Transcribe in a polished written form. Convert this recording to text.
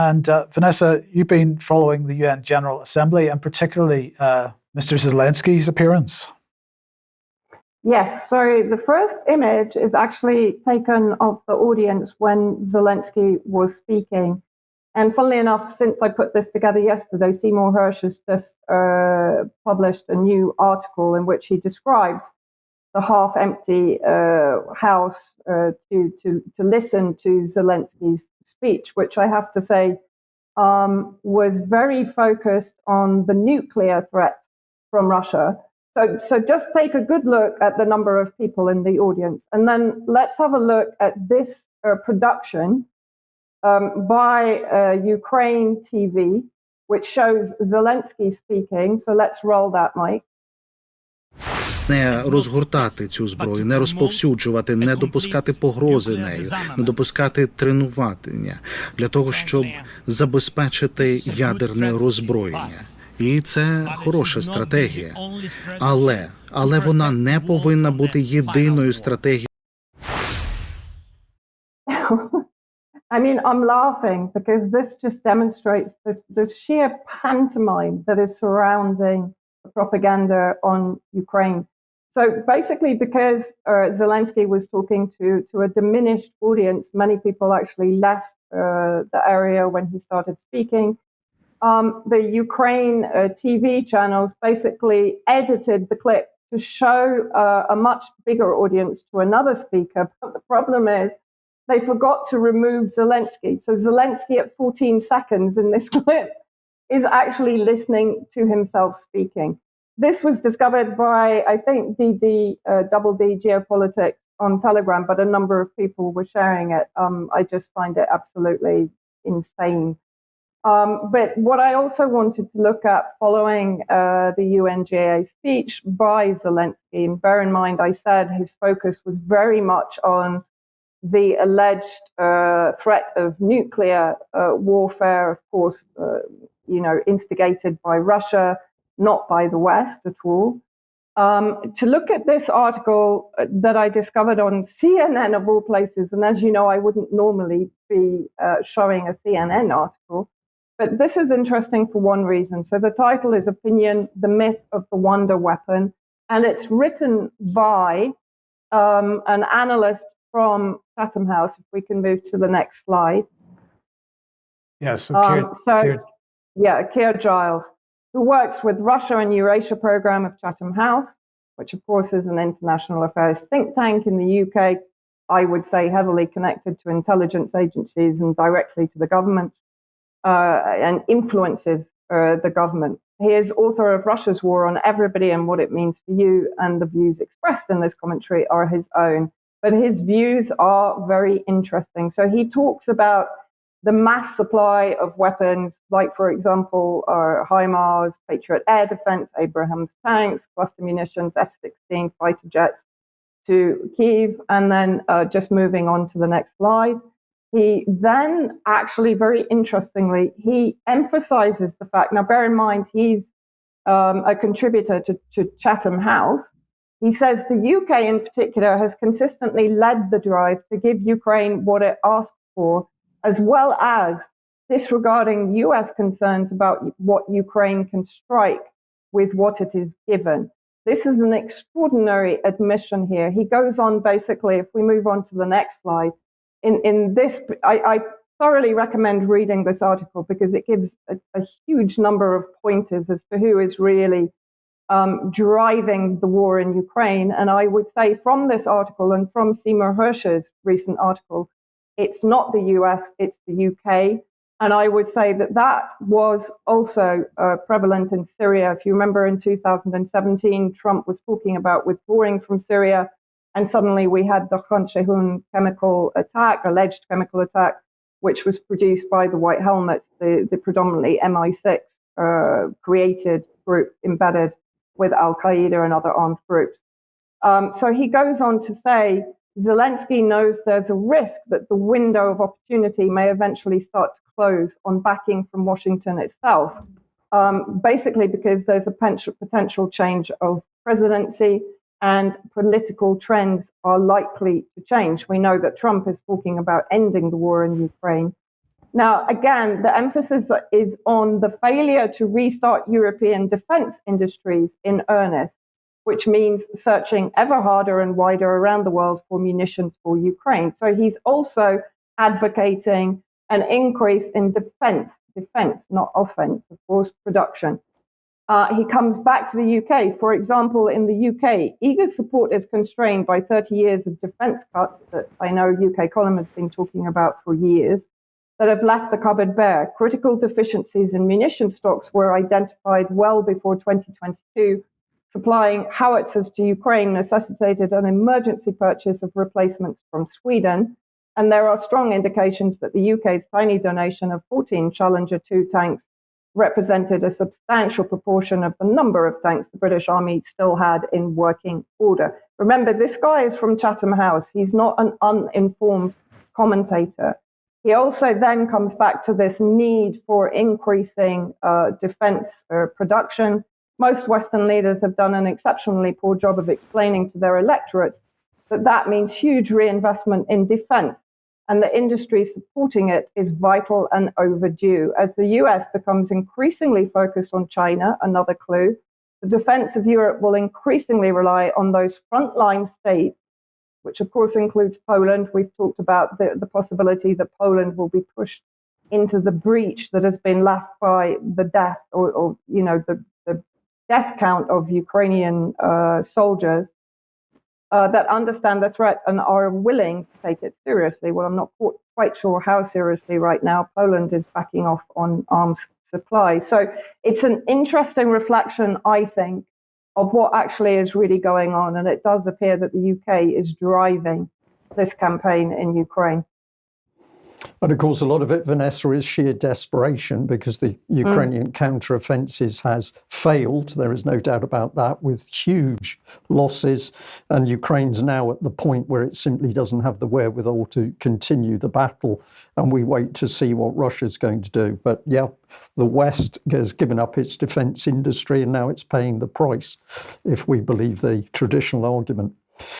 And Vanessa, you've been following the UN General Assembly and particularly Mr. Zelensky's appearance. Yes, so the first image is actually taken of the audience when Zelensky was speaking. And funnily enough, since I put this together yesterday, Seymour Hersh has just published a new article in which he describes the half-empty house to listen to Zelensky's speech, which I have to say was very focused on the nuclear threat from Russia. So just take a good look at the number of people in the audience, and then let's have a look at this production by Ukraine TV, which shows Zelensky speaking. So let's roll that, Mike. Не розгортати цю зброю, не розповсюджувати, не допускати погрози нею, не допускати тренування для того, щоб забезпечити ядерне роззброєння. І це хороша стратегія. Але вона не повинна бути єдиною стратегією. I mean, I'm laughing because this just demonstrates the sheer pantomime that is surrounding the propaganda on Ukraine. So basically, because Zelensky was talking to a diminished audience, many people actually left the area when he started speaking. The Ukraine TV channels basically edited the clip to show a much bigger audience to another speaker. But the problem is they forgot to remove Zelensky. So Zelensky at 14 seconds in this clip is actually listening to himself speaking. This was discovered by, I think, Double D Geopolitics on Telegram, but a number of people were sharing it. I just find it absolutely insane. But what I also wanted to look at following the UNGA speech by Zelensky, and bear in mind I said his focus was very much on the alleged threat of nuclear warfare, of course, instigated by Russia, not by the West at all. To look at this article that I discovered on CNN of all places, and as you know, I wouldn't normally be showing a CNN article, but this is interesting for one reason. So the title is Opinion, the Myth of the Wonder Weapon, and it's written by an analyst from Chatham House. If we can move to the next slide. Yeah, Keir Giles, who works with Russia and Eurasia program of Chatham House, which of course is an international affairs think tank in the UK, I would say heavily connected to intelligence agencies and directly to the government, and influences the government. He is author of Russia's War on Everybody and What It Means for You, and the views expressed in this commentary are his own. But his views are very interesting. So he talks about the mass supply of weapons, like, for example, HIMARS, Patriot air defense, Abrams tanks, cluster munitions, F-16 fighter jets to Kyiv, and then just moving on to the next slide. He then actually, very interestingly, he emphasizes the fact, now bear in mind, he's a contributor to Chatham House. He says the UK in particular has consistently led the drive to give Ukraine what it asked for, as well as disregarding US concerns about what Ukraine can strike with what it is given. This is an extraordinary admission here. He goes on basically, if we move on to the next slide, in this, I thoroughly recommend reading this article because it gives a huge number of pointers as to who is really driving the war in Ukraine. And I would say from this article and from Seymour Hersh's recent article, it's not the US, it's the UK. And I would say that was also prevalent in Syria. If you remember in 2017, Trump was talking about withdrawing from Syria. And suddenly we had the Khan Shaykhun alleged chemical attack, which was produced by the White Helmets, the predominantly MI6 created group embedded with Al-Qaeda and other armed groups. So he goes on to say, Zelensky knows there's a risk that the window of opportunity may eventually start to close on backing from Washington itself, basically because there's a potential change of presidency and political trends are likely to change. We know that Trump is talking about ending the war in Ukraine. Now, again, the emphasis is on the failure to restart European defense industries in earnest, which means searching ever harder and wider around the world for munitions for Ukraine. So he's also advocating an increase in defense, not offense, of course, production. He comes back to the UK. For example, in the UK, eager support is constrained by 30 years of defense cuts that I know UK Column has been talking about for years, that have left the cupboard bare. Critical deficiencies in munition stocks were identified well before 2022. Supplying howitzers to Ukraine necessitated an emergency purchase of replacements from Sweden. And there are strong indications that the UK's tiny donation of 14 Challenger 2 tanks represented a substantial proportion of the number of tanks the British Army still had in working order. Remember, this guy is from Chatham House. He's not an uninformed commentator. He also then comes back to this need for increasing defense production. Most Western leaders have done an exceptionally poor job of explaining to their electorates that that means huge reinvestment in defense, and the industry supporting it is vital and overdue. As the US becomes increasingly focused on China, another clue, the defense of Europe will increasingly rely on those frontline states, which of course includes Poland. We've talked about the possibility that Poland will be pushed into the breach that has been left by the death or the death count of Ukrainian soldiers that understand the threat and are willing to take it seriously. Well, I'm not quite sure how seriously right now. Poland is backing off on arms supply. So it's an interesting reflection, I think, of what actually is really going on. And it does appear that the UK is driving this campaign in Ukraine. And of course, a lot of it, Vanessa, is sheer desperation because the Ukrainian counter-offensive has failed. There is no doubt about that, with huge losses. And Ukraine's now at the point where it simply doesn't have the wherewithal to continue the battle. And we wait to see what Russia's going to do. But yeah, the West has given up its defense industry and now it's paying the price, if we believe the traditional argument.